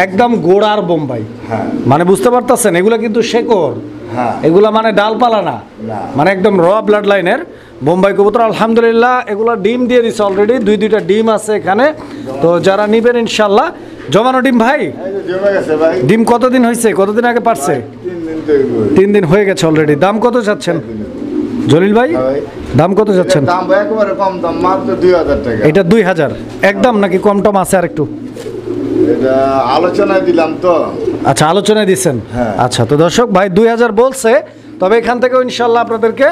Speaker 1: একদম গোড়ার বোম্বাই।
Speaker 2: হ্যাঁ।
Speaker 1: মানে বুঝতে পারতেছেন, এগুলা কিন্তু শেকড়,
Speaker 2: হ্যাঁ।
Speaker 1: এগুলা মানে ডালপালা না,
Speaker 2: না।
Speaker 1: মানে একদম র ব্লাড লাইনের বোম্বাই কবুতর। আলহামদুলিল্লাহ এগুলো ডিম দিয়ে দিচ্ছে অলরেডি, দুইটা ডিম আছে এখানে। তো যারা নিবেন ইনশাল্লাহ, জমানো ডিম ভাই।
Speaker 2: এই যে জমে গেছে ভাই।
Speaker 1: ডিম কতদিন হয়েছে, কতদিন আগে পারছে?
Speaker 2: 3 দিন তো এগুলো।
Speaker 1: 3 দিন হয়ে গেছে অলরেডি। দাম কত চাচ্ছেন জলিল ভাই?
Speaker 2: হ্যাঁ ভাই।
Speaker 1: দাম কত চাচ্ছেন?
Speaker 2: এটার দাম ভাই একেবারে কম দাম, মাত্র 2,000 টাকা।
Speaker 1: এটা 2000 একদম, নাকি কম টম আছে আর একটু?
Speaker 2: এটা আলোচনায় দিলাম তো।
Speaker 1: আচ্ছা, আলোচনায় দিচ্ছেন।
Speaker 2: হ্যাঁ।
Speaker 1: আচ্ছা, তো দর্শক ভাই 2000 বলছে, তবে এখান থেকেও ইনশাল্লাহ আপনাদেরকে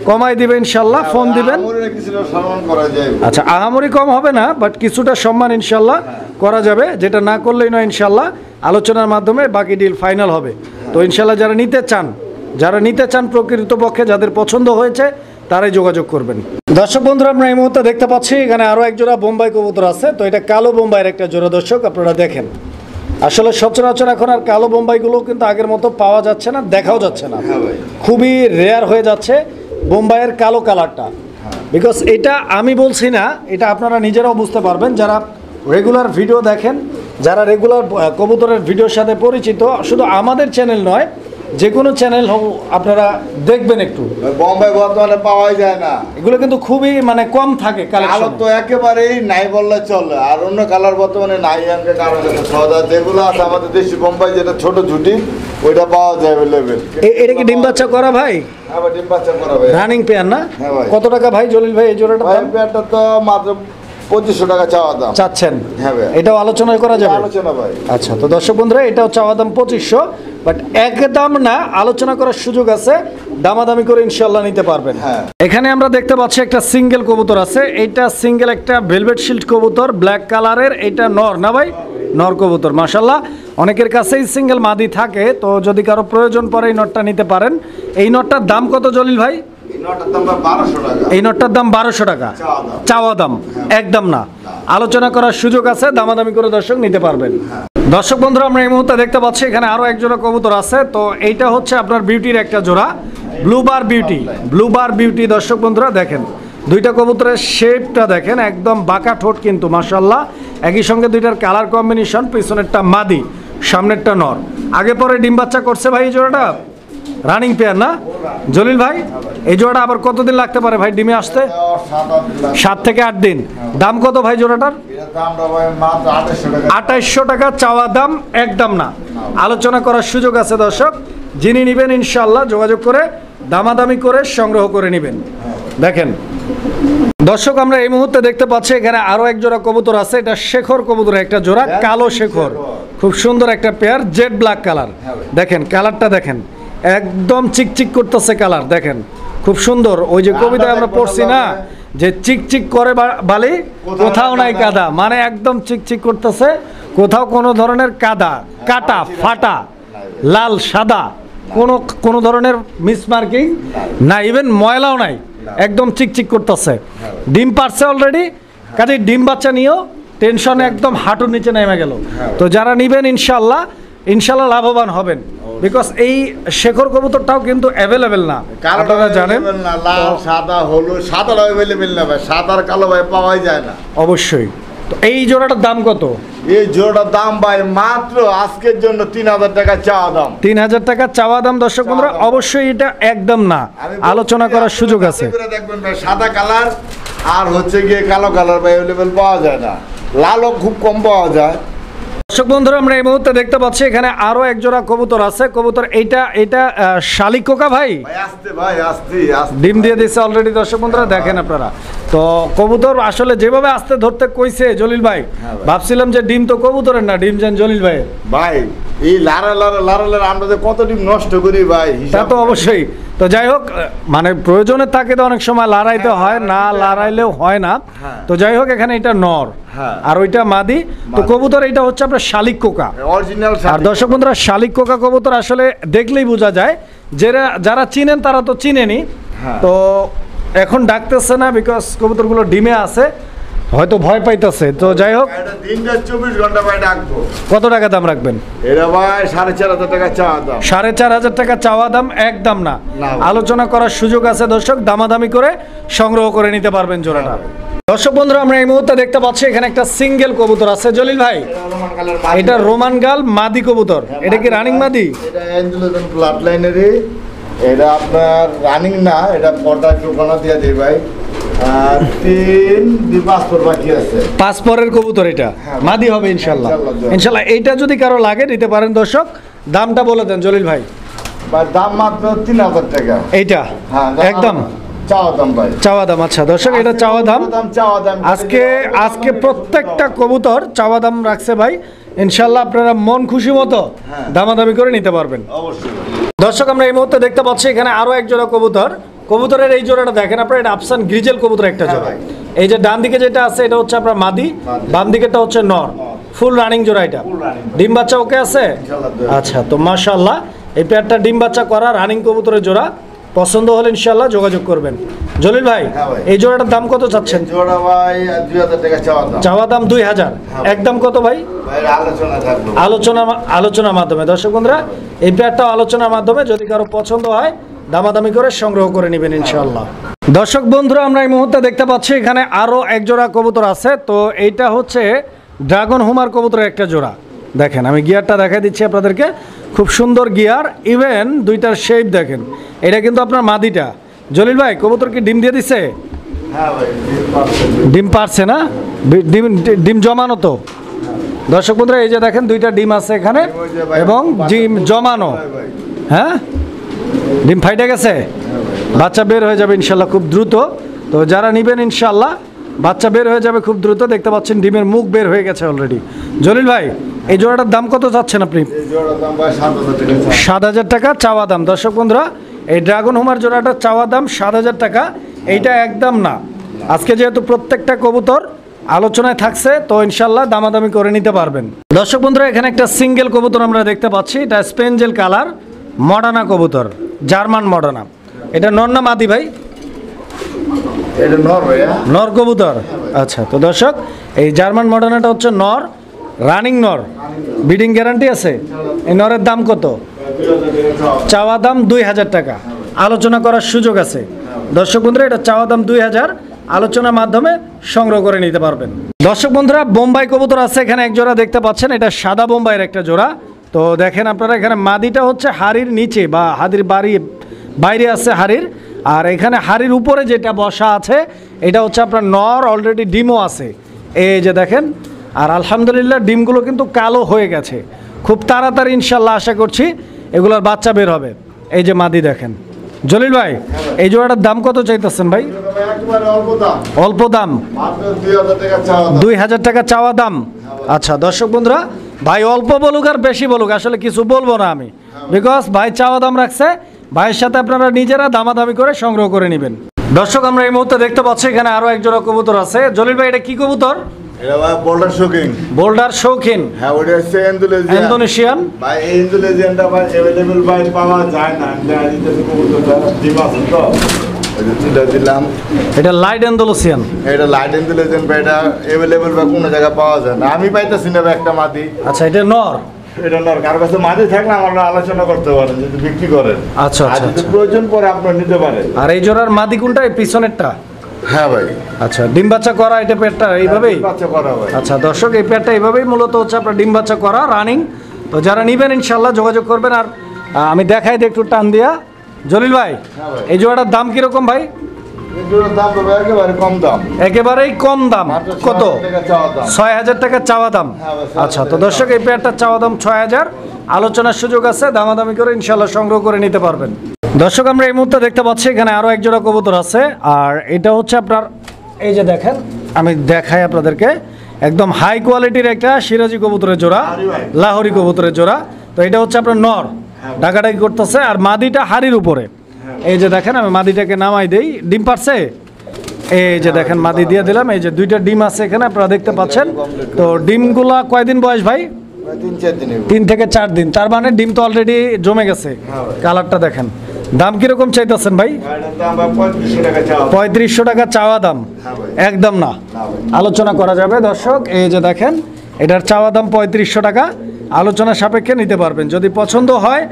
Speaker 1: কমাই দিবে ইনশাল্লাহ, ফোন দিবেন।
Speaker 2: আমরে কিছুটা সম্মান করা যায়।
Speaker 1: আচ্ছা, আহামরি কম হবে না, বাট কিছুটা সম্মান ইনশাল্লাহ করা যাবে, যেটা না করলেই নয় ইনশাল্লাহ। আলোচনার মাধ্যমে বাকি ডিল ফাইনাল হবে। তো ইনশাল্লাহ যারা নিতে চান প্রকৃতপক্ষে যাদের পছন্দ হয়েছে, তারাই যোগাযোগ করবেন। দর্শক বন্ধুরা, আমরা এই মুহূর্তে দেখতে পাচ্ছি এখানে আরো এক জোড়া বোম্বাই কবুতর আছে। তো এটা কালো বোম্বাইয়ের একটা জোড়া। দর্শক আপনারা দেখেন, আসলে সচরাচর এখন আর কালো বোম্বাইগুলো কিন্তু আগের মতো পাওয়া যাচ্ছে না, দেখাও যাচ্ছে না,
Speaker 2: হ্যাঁ ভাই।
Speaker 1: খুবই রেয়ার হয়ে যাচ্ছে বোম্বাইয়ের কালো কালারটা। বিকজ এটা আমি বলছি না, এটা আপনারা নিজেরাও বুঝতে পারবেন যারা রেগুলার ভিডিও দেখেন, যারা রেগুলার কবুতরের ভিডিওর সাথে পরিচিত। শুধু আমাদের চ্যানেল নয়, যে কোনো চ্যানেল হোক আপনারা দেখবেন একটু,
Speaker 2: বোম্বাই বর্তমানে পাওয়াই যায় না।
Speaker 1: এগুলো কিন্তু খুবই মানে কম থাকে
Speaker 2: কালো
Speaker 1: কালেকশন।
Speaker 2: তো একেবারেই নাই বললে চলে, আর অন্য কালার বর্তমানে নাই। আনকে কারণ সদা যেগুলো আছে আমাদের দেশি বোম্বাই, যেটা ছোট ঝুটি, ওইটা পাওয়া যায় অ্যাভেলেবেল।
Speaker 1: এটা কি ডিম বাচ্চা করা ভাই?
Speaker 2: হ্যাঁ ভাই, ডিম বাচ্চা করা ভাই।
Speaker 1: রানিং পেয়ার না?
Speaker 2: হ্যাঁ ভাই।
Speaker 1: কত টাকা ভাই জলিল ভাই এই জোড়াটা?
Speaker 2: ভাই পেয়ারটা তো মাত্র 2500 টাকা চাওয়া দাম
Speaker 1: চাচ্ছেন?
Speaker 2: হ্যাঁ ভাই।
Speaker 1: এটাও আলোচনা করা যাবে?
Speaker 2: আলোচনা ভাই।
Speaker 1: আচ্ছা, তো দর্শক বন্ধুরা এটাও চাওয়া দাম 2500, বাট একদম না, আলোচনা করার সুযোগ আছে, দামাদামি করে ইনশাল্লাহ নিতে পারবেন।
Speaker 2: হ্যাঁ।
Speaker 1: এখানে আমরা দেখতে পাচ্ছি একটা সিঙ্গেল কবুতর আছে, এইটা সিঙ্গেল একটা ভেলভেট শিল্ড কবুতর, ব্ল্যাক কালারের, এটা নর না ভাই? নর কবুতর, মাশাল্লাহ। অনেকের কাছেই সিঙ্গেল মাদি থাকে, তো যদি কারো প্রয়োজন পড়ে এই নটটা নিতে পারেন। এই নটটার দাম কত জলিল ভাই?
Speaker 2: এই নটার দাম ভাই 1200 টাকা।
Speaker 1: এই নটটার দাম 1200 টাকা
Speaker 2: চাওয়া দাম।
Speaker 1: চাওয়া দাম, একদম না, আলোচনা করার সুযোগ আছে, দামাদামি করে দর্শক নিতে পারবেন। দর্শক বন্ধুরা আমরা এই মুহূর্তে দেখতে পাচ্ছি এখানে আরো এক জোড়া কবুতর আছে, তো এইটা হচ্ছে আপনার বিউটির একটা জোড়া, ব্লুবার বিউটি। ব্লুবার বিউটি দর্শক বন্ধুরা দেখেন, দুইটা কবুতরের শেপটা দেখেন, একদম বাঁকা ঠোঁট কিন্তু মাশাআল্লাহ। একই সঙ্গে দুইটার কালার কম্বিনেশন, পিছনেরটা মাদি, সামনেরটা নর। আগে পরে ডিম বাচ্চা করছে ভাই এই জোড়াটা? রানিং পেয়ার না জলিল ভাই? এই জোড়াটা আবার কতদিন লাগতে পারে ভাই ডিমে আসতে? 7 থেকে 8 দিন। দাম কত ভাই জোড়াটার?
Speaker 2: এটার দামটা ভাই মাত্র 2800 টাকা।
Speaker 1: 2800 টাকা চাওয়া দাম, একদম না, আলোচনা করার সুযোগ আছে দর্শক। যিনি নেবেন ইনশাল্লাহ যোগাযোগ করে দামাদামি করে সংগ্রহ করে নেবেন। দেখেন দর্শক আমরা এই মুহূর্তে দেখতে পাচ্ছি এখানে আরো এক জোড়া কবুতর আছে, এটা শেখর কবুতর একটা জোড়া, কালো শেখর, খুব সুন্দর একটা পেয়ার, জেড ব্ল্যাক কালার। দেখেন কালারটা দেখেন, একদম চিকচিক করতেছে কালার, দেখেন খুব সুন্দর। ওই যে কবিতায় আমরা পড়ছি না যে চিকচিক করে বালি কোথাও নাই কাদা, মানে একদম চিকচিক করতেছে, কোথাও কোনো ধরনের কাদা কাটা ফাটা লাল সাদা কোনো ধরনের মিসমার্কিং না, ইভেন ময়লাও নাই, একদম চিকচিক করতেছে। ডিম পারছে অলরেডি, কাজে ডিম বাচ্চা নিয়েও টেনশন একদম হাঁটুর নিচে নেমে গেল। তো যারা নিবেন ইনশাল্লাহ লাভবান হবেন, বিকজ এই শেখর কবুতরটাও কিন্তু অ্যাভেলেবেল না, আপনারা জানেন।
Speaker 2: লাল সাদা হলুদ, সাদা অ্যাভেলেবেল না ভাই, সাদা আর কালো ভাই পাওয়াই যায় না।
Speaker 1: অবশ্যই। তো এই জোড়াটার দাম কত?
Speaker 2: এই জোড়াটার দাম ভাই মাত্র আজকের জন্য 3000 টাকা চাওয়া দাম।
Speaker 1: 3000 টাকা চাওয়া দাম দর্শক বন্ধুরা, অবশ্যই এটা একদম না, আলোচনা করার সুযোগ আছে।
Speaker 2: দেখবেন ভাই সাদা কালার আর হচ্ছে গিয়ে কালো কালার ভাই অ্যাভেলেবেল পাওয়া যায় না, লালও খুব কম পাওয়া যায়।
Speaker 1: দর্শক বন্ধুরা আমরা এই মুহূর্তে দেখতে পাচ্ছি এখানে আরো এক জোড়া কবুতর আছে, কবুতর এটা শালিক কোকা ভাই,
Speaker 2: ভাই আস্তে
Speaker 1: ডিম দিয়ে দিচ্ছে অলরেডি দর্শক বন্ধুরা দেখেন আপনারা। তো কবুতর আসলে যেভাবে আস্তে ধরতে কইছে জলিল ভাই, ভাবছিলাম যে ডিম তো কবুতরের না, ডিম যেন জলিল ভাই।
Speaker 2: ভাই এই লারা আমরা যে কত ডিম নষ্ট করি ভাই,
Speaker 1: তা তো অবশ্যই। তো যাই হোক, মানে প্রয়োজনের থাকে তো অনেক সময় লড়াইতে হয় না, লড়াইলেও হয় না। তো যাই হোক এখানে এটা নর আর ওইটা মাদি। তো কবুতর এটা হচ্ছে আপনার শালিক কোকা
Speaker 2: অরিজিনাল।
Speaker 1: আর দর্শক বন্ধুরা শালিক কোকা কবুতর আসলে দেখলেই বোঝা যায়, যারা চিনেন তারা তো চিনেনি। তো এখন ডাকতেছে না বিকজ কবুতরগুলো ডিমে আছে, হয়তো ভয় পাইতেছে। তো যাই হোক,
Speaker 2: দিনটা 24 ঘন্টা ভাই ডাকবো।
Speaker 1: কত টাকা দাম রাখবেন?
Speaker 2: এটা ভাই 4500 টাকা চাওয়া দাম।
Speaker 1: 4500 টাকা চাওয়া দাম, একদম না, আলোচনা করার সুযোগ আছে দর্শক, দামাদামি করে সংগ্রহ করে নিতে পারবেন জোড়াটা। দর্শক বন্ধুরা আমরা এই মুহূর্তে দেখতে পাচ্ছি এখানে একটা সিঙ্গেল কবুতর আছে জলিল ভাই, এটা রোমান গাল মাদি কবুতর, এটা কি রানিং মাদি?
Speaker 2: এটা অ্যাঞ্জেলোজন ব্লাড লাইনেরই, এটা আপনার রানিং না, এটা পর্দা চোখানা দিয়ে দেই ভাই। 3-5 পর বাকি আছে,
Speaker 1: 5 পরের কবুতর, এটা মাদি হবে ইনশাল্লাহ। ইনশাল্লাহ এইটা যদি কারো লাগে নিতে পারেন দর্শক। দামটা বলে দেন জলিল ভাই।
Speaker 2: দাম মাত্র 3000 টাকা
Speaker 1: এইটা একদম
Speaker 2: চাওয়া দাম ভাই,
Speaker 1: চাওয়া দাম। আচ্ছা দর্শক এটা চাওয়া দাম, আজকে প্রত্যেকটা কবুতর চাওয়া দাম রাখছে ভাই। ইনশাল্লাহ আপনারা মন খুশি মতো দামাদামি করে নিতে পারবেন
Speaker 2: অবশ্যই।
Speaker 1: দর্শক আমরা এই মুহূর্তে দেখতে পাচ্ছি এখানে আরো এক জোড়া কবুতর, কবুতরের এই জোড়াটা দেখেন আপনারা, এটা আফসান গ্রিজেল কবুতর একটা জোড়া। এই যে ডান দিকে যেটা আছে এটা হচ্ছে আপনার মাদি, বাম দিকেটা হচ্ছে নর, ফুল রানিং জোড়া। এটা ডিম বাচ্চা ওকে আছে? আচ্ছা, তো মাশাআল্লাহ এই পেয়ারটা ডিম বাচ্চা করা রানিং কবুতরের জোড়া। পছন্দ হলে ইনশাআল্লাহ যোগাযোগ করবেন। জলিল ভাই এই জোড়াটার দাম কত চাচ্ছেন?
Speaker 2: জোড়া ভাই 2000 টাকা চাওয়া দাম।
Speaker 1: চাওয়া দাম 2000, একদম কত ভাই? আলোচনার মাধ্যমে দর্শক বন্ধুরা এই পেয়ারটাও আলোচনার মাধ্যমে, যদি কারো পছন্দ হয় দামাদামি করে সংগ্রহ করে নেবেন ইনশাআল্লাহ। দর্শক বন্ধুরা আমরা এই মুহূর্তে দেখতে পাচ্ছি এখানে আরো এক জোড়া কবুতর আছে, তো এইটা হচ্ছে ড্রাগন হুমার কবুতরের একটা জোড়া। দেখেন আমি গিয়ারটা দেখাই দিচ্ছি আপনাদেরকে, খুব সুন্দর গিয়ার, ইভেন দুইটার শেপ দেখেন। এটা কিন্তু আপনার মাদিটা। জলিল ভাই কবুতর কি ডিম দিয়ে দিছে? ডিম পারছে না? ডিম জমানো তো দর্শক বন্ধুরা, এই যে দেখেন দুইটা ডিম আছে এখানে এবং ডিম জমানো। হ্যাঁ, ডিম ফাইটে গেছে, বাচ্চা বের হয়ে যাবে ইনশাল্লাহ খুব দ্রুত। তো যারা নিবেন ইনশাল্লাহ বাচ্চা বের হয়ে যাবে খুব দ্রুত। দেখতে পাচ্ছেন ডিমের মুখ বের হয়ে গেছে অলরেডি। জলিল ভাই, এই জোড়াটার দাম কত চাচ্ছেন আপনি?
Speaker 2: এই জোড়ার দাম ভাই 7,000 টাকা।
Speaker 1: 7,000 টাকা চাওয়া দাম। দর্শক বন্ধুরা, এই ড্রাগন হোমার জোড়াটার চাওয়া দাম 7,000 টাকা। এইটা একদম না। আজকে যেহেতু প্রত্যেকটা কবুতর আলোচনায় থাকছে, তো ইনশাল্লাহ দামাদামি করে নিতে পারবেন। দর্শক বন্ধুরা, এখানে একটা সিঙ্গেল কবুতর আমরা দেখতে পাচ্ছি। এটা স্পেঞ্জেল কালার মডার্না কবুতর, জার্মান মডার্না। এটা নর না মাদি ভাই?
Speaker 2: এটা নর ভাইয়া।
Speaker 1: নর কবুতর। আচ্ছা, তো দর্শক এই জার্মান মডার্নাটা হচ্ছে নর, রানিং নর, ব্রিডিং গ্যারান্টি আছে। এই নরের দাম কত?
Speaker 2: 2,000 টাকা।
Speaker 1: চাওয়া দাম 2,000 টাকা, আলোচনা করার সুযোগ আছে। দর্শক বন্ধুরা, এটা চাওয়া দাম 2,000, আলোচনার মাধ্যমে সংগ্রহ করে নিতে পারবেন। দর্শক বন্ধুরা, বোম্বাই কবুতর আছে এখানে এক জোড়া দেখতে পাচ্ছেন। এটা সাদা বোম্বাইয়ের একটা জোড়া। তো দেখেন আপনারা, এখানে মাদিটা হচ্ছে হাড়ির নিচে বা হাড়ির বাইরে আছে হাড়ির, আর এখানে হাড়ির উপরে যেটা বসা আছে এটা হচ্ছে আপনার নর, অলরেডি ডিমও আছে। এই যে দেখেন, আর আলহামদুলিল্লাহ ডিমগুলো কিন্তু কালো হয়ে গেছে। খুব তাড়াতাড়ি ইনশাল্লাহ আশা করছি এগুলোর বাচ্চা বের হবে। এই যে মাদি দেখেন। জলিল ভাই, এই জোড়াটার দাম কত চাইতেছেন ভাই?
Speaker 2: একেবারে অল্প দাম।
Speaker 1: অল্প দাম,
Speaker 2: মাত্র 2,000 টাকা চাওয়া দাম।
Speaker 1: 2,000 টাকা চাওয়া দাম। আচ্ছা দর্শক বন্ধুরা, ভাই অল্প বলুক আর বেশি বলুক, আসলে কিছু বলবো না আমি, বিকজ ভাই চাওয়া দাম রাখছে। ভাইয়ের সাথে আপনারা নিজেরা দামাদামি করে সংগ্রহ করে নেবেন। দর্শক, আমরা এই মুহূর্তে দেখতে পাচ্ছি এখানে আরো এক জোড়া কবুতর আছে। জলিল ভাই, এটা কি কবুতর?
Speaker 2: এটা ভাই বোল্ডার শৌখিন।
Speaker 1: বোল্ডার শৌখিন।
Speaker 2: হ্যাঁ, ওটা হচ্ছে
Speaker 1: ইন্দোনেশিয়ান।
Speaker 2: ভাই এই ইন্দোনেশিয়ানটা ভাই অ্যাভেলেবল ভাই পাওয়া যায় না। কবুতরটা ডিম আছে তো, ওই যে তুলে দিলাম।
Speaker 1: এটা লাইট ইন্দোনেশিয়ান।
Speaker 2: এটা লাইট ইন্দোনেশিয়ান ভাই, এটা অ্যাভেলেবল বা কোনো জায়গায় পাওয়া যায় না। আমি পাইতেছি না ভাই একটা মাদি।
Speaker 1: আচ্ছা, এটা নর।
Speaker 2: এটা নর। কারো কাছে মাদি থাকলে আমরা আলোচনা করতে পারেন যদি বিক্রি করেন।
Speaker 1: আচ্ছা
Speaker 2: আর
Speaker 1: আচ্ছা
Speaker 2: যদি
Speaker 1: আচ্ছা।
Speaker 2: প্রয়োজন পরে আপনার নিতে পারেন।
Speaker 1: আর এই জোড়ার মাদি কোনটা? এই পিছনেরটা?
Speaker 2: হ্যাঁ ভাই।
Speaker 1: আচ্ছা, ডিম বাচ্চা করা এটা পেটটা এইভাবেই?
Speaker 2: বাচ্চা করা ভাই।
Speaker 1: আচ্ছা দর্শক, এই পেটটা এইভাবেই মূলত হচ্ছে আপনার ডিম বাচ্চা করা, রানিং। তো যারা নেবেন ইনশাল্লাহ যোগাযোগ করবেন। আর আমি দেখাই দিই একটু টান দিয়া। জলিল ভাই, এই জোড়াটার দাম কিরকম ভাই?
Speaker 2: এই জোড়ার দাম হবে একেবারে কম দাম।
Speaker 1: একেবারেই কম দাম।
Speaker 2: মাত্র
Speaker 1: কত?
Speaker 2: 6,000 টাকা চাওয়া দাম।
Speaker 1: 6,000 টাকা চাওয়া দাম।
Speaker 2: হ্যাঁ ভাই, 6,000
Speaker 1: আচ্ছা, তো দর্শক এই পেয়ারটার চাওয়া দাম 6,000, আলোচনার সুযোগ আছে, দামাদামি করে ইনশাল্লাহ সংগ্রহ করে নিতে পারবেন। দর্শক, আমরা এই মুহূর্তে দেখতে পাচ্ছি এখানে আরো এক জোড়া কবুতর আছে। আর এটা হচ্ছে আপনার, এই যে দেখেন, আমি দেখাই আপনাদেরকে, একদম হাই কোয়ালিটির একটা সিরাজি কবুতরের জোড়া, লাহোরি কবুতরের জোড়া। তো এটা হচ্ছে আপনার নর, ডাকাডাকি করতেছে, আর মাদিটা হাড়ির উপরে। এই যে দেখেন, আমি মাদিটাকে নামাই দেই। ডিম পারছে? এই যে দেখেন, মাদি দিয়ে দিলাম। এই যে দুইটা ডিম আছে এখানে, আপনারা দেখতে পাচ্ছেন। তো ডিমগুলা কয়দিন বয়স ভাই?
Speaker 2: 3-4 দিন।
Speaker 1: 3 থেকে 4 দিন। তার মানে ডিম তো অলরেডি জমে গেছে। কালারটা দেখেন। দাম কিরকম চাইতেছেন ভাই?
Speaker 2: এটার দাম ভাই 3500 টাকা চাওয়া।
Speaker 1: 3500 টাকা চাওয়া দাম।
Speaker 2: হ্যাঁ ভাই।
Speaker 1: একদম না, আলোচনা করা যাবে। দর্শক, এই যে দেখেন, এটার চাওয়া দাম 3500 টাকা, আলোচনা সাপেক্ষে নিতে পারবেন। যদি পছন্দ হয়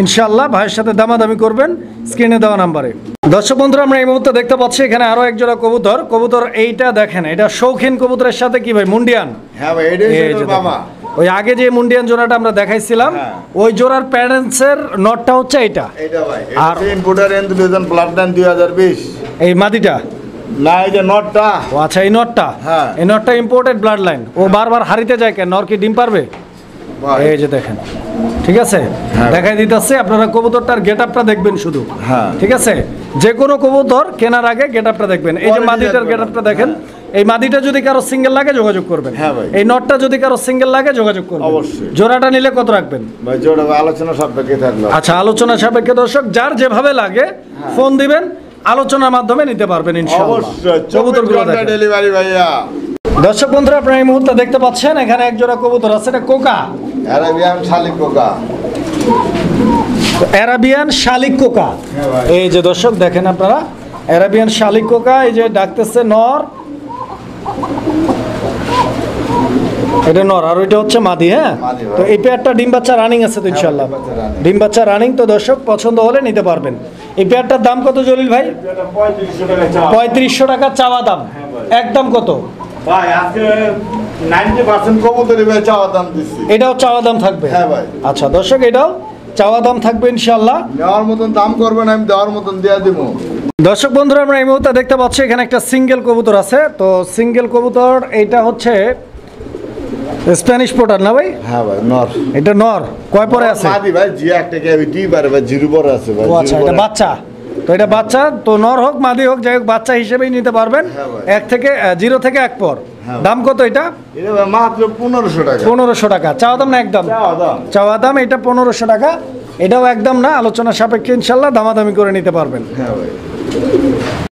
Speaker 1: ইনশাআল্লাহ ভাইয়ের সাথে দামাদামি করবেন স্ক্রিনে দেওয়া নাম্বারে। দর্শক বন্ধুরা, আমরা এই মুহূর্তে দেখতে পাচ্ছি এখানে আরো এক জোড়া কবুতর। কবুতর এইটা দেখেন, এটা শৌখিন কবুতরের সাথে কি ভাই? মুন্ডিয়ান।
Speaker 2: হ্যাঁ ভাই, এটাই
Speaker 1: এই যে
Speaker 2: ছিল বাবা।
Speaker 1: ওই আগে যে মুন্ডিয়ান জোড়াটা আমরা দেখাইছিলাম, ওই জোড়ার প্যারেন্টসের নটটা হচ্ছে এইটা।
Speaker 2: এটা ভাই,
Speaker 1: আর-
Speaker 2: এটা ইম্পোর্টার ইন্দোনেশিয়ান ব্লাড লাইন 2020।
Speaker 1: এই মাদিটা?
Speaker 2: না, এই যে নটটা।
Speaker 1: ও আচ্ছা, এই নটটা।
Speaker 2: হ্যাঁ।
Speaker 1: এই নটটা ইম্পোর্টেড ব্লাড লাইন। ও বারবার হারিতে যায় কেন? নর কি ডিম পারবে?
Speaker 2: ভাই।
Speaker 1: এই যে দেখেন, ঠিক আছে,
Speaker 2: হ্যাঁ।
Speaker 1: দেখাই দিতেছে। আপনারা কবুতরটার গেটআপটা দেখবেন শুধু।
Speaker 2: হ্যাঁ।
Speaker 1: ঠিক আছে, যে কোনো কবুতর কেনার আগে গেটআপটা দেখবেন। এই যে
Speaker 2: Quality
Speaker 1: মাদিটার
Speaker 2: দেখবেন।
Speaker 1: গেটআপটা দেখেন। এই মাদিটা যদি কারো সিঙ্গেল লাগে যোগাযোগ করবেন।
Speaker 2: হ্যাঁ ভাই।
Speaker 1: এই নটটা যদি কারো সিঙ্গেল লাগে যোগাযোগ করবেন।
Speaker 2: অবশ্যই।
Speaker 1: জোড়াটা নিলে কত রাখবেন?
Speaker 2: ভাই জোড়া ভাই আলোচনা সাপেক্ষে থাকলো।
Speaker 1: আচ্ছা, আলোচনা সাপেক্ষে দর্শক, যার যেভাবে লাগে ফোন দিবেন, আলোচনার মাধ্যমে নিতে পারবেন ইনশাআল্লাহ।
Speaker 2: অবশ্যই।
Speaker 1: কবুতরগুলো
Speaker 2: 24 ঘন্টা
Speaker 1: দেখেন।
Speaker 2: ডেলিভারি ভাইয়া।
Speaker 1: দর্শক বন্ধুরা, আপনারা এই মুহূর্তে দেখতে পাচ্ছেন এখানে এক জোড়া কবুতর আছে। এটা কোকা,
Speaker 2: অ্যারাবিয়ান শালিক কোকা।
Speaker 1: অ্যারাবিয়ান শালিক কোকা।
Speaker 2: হ্যাঁ ভাই।
Speaker 1: এই যে দর্শক দেখেন আপনারা, অ্যারাবিয়ান শালিক কোকা। এই যে ডাকতেছে নর, এটা নর, আর ওইটা হচ্ছে মাদি। হ্যাঁ,
Speaker 2: মাদি ভাই।
Speaker 1: তো এই পেয়ারটা ডিম বাচ্চা রানিং আছে তো ইনশাআল্লাহ?
Speaker 2: ডিম বাচ্চা running।
Speaker 1: ডিম বাচ্চা রানিং। তো দর্শক পছন্দ হলে নিতে পারবেন। এই পেয়ারটার দাম কত জলিল ভাই?
Speaker 2: এটা 3500 টাকা চাওয়া।
Speaker 1: 3500 টাকা চাওয়া দাম। একদম কত
Speaker 2: ভাই আজকে 90% কবুতরি ভাই চাওয়া দাম দিচ্ছি।
Speaker 1: এটাও চাওয়া দাম থাকবে?
Speaker 2: হ্যাঁ ভাই।
Speaker 1: আচ্ছা দর্শক, এটাও চাওয়া দাম থাকবে ইনশাআল্লাহ।
Speaker 2: নেওয়ার মতন দাম করবেন, আমি দেওয়ার মতন দিয়ে দিব।
Speaker 1: দর্শক বন্ধুরা, আমরা এই মুহূর্তে দেখতে পাচ্ছি এখানে একটা সিঙ্গেল কবুতর আছে। তো সিঙ্গেল কবুতর এইটা হচ্ছে স্প্যানিশ পোটার না ভাই?
Speaker 2: হ্যাঁ ভাই, নর।
Speaker 1: এটা নর। কয় পরে আছে?
Speaker 2: মাদি ভাই, জি একটা ক্যাভিটি পারে ভাই, জিরো পরে আছে ভাই।
Speaker 1: ও আচ্ছা,
Speaker 2: জিরো
Speaker 1: এটা
Speaker 2: পরে-
Speaker 1: বাচ্চা। তো এটা বাচ্চা তো নর হোক মাদি হোক যাই হোক বাচ্চা হিসেবেই নিতে পারবেন।
Speaker 2: হ্যাঁ ভাই।
Speaker 1: 1 থেকে 0 থেকে 1 পর।
Speaker 2: হ্যাঁ।
Speaker 1: দাম কত এটা?
Speaker 2: এটা ভাই মাত্র 1500 টাকা।
Speaker 1: 1500 টাকা। চাওয়া দাম না একদম? চাওয়া দাম এটা 1500 টাকা। এটাও একদম না, আলোচনা সাপেক্ষে ইনশাল্লাহ দামাদামি করে নিতে পারবেন।
Speaker 2: হ্যাঁ ভাই।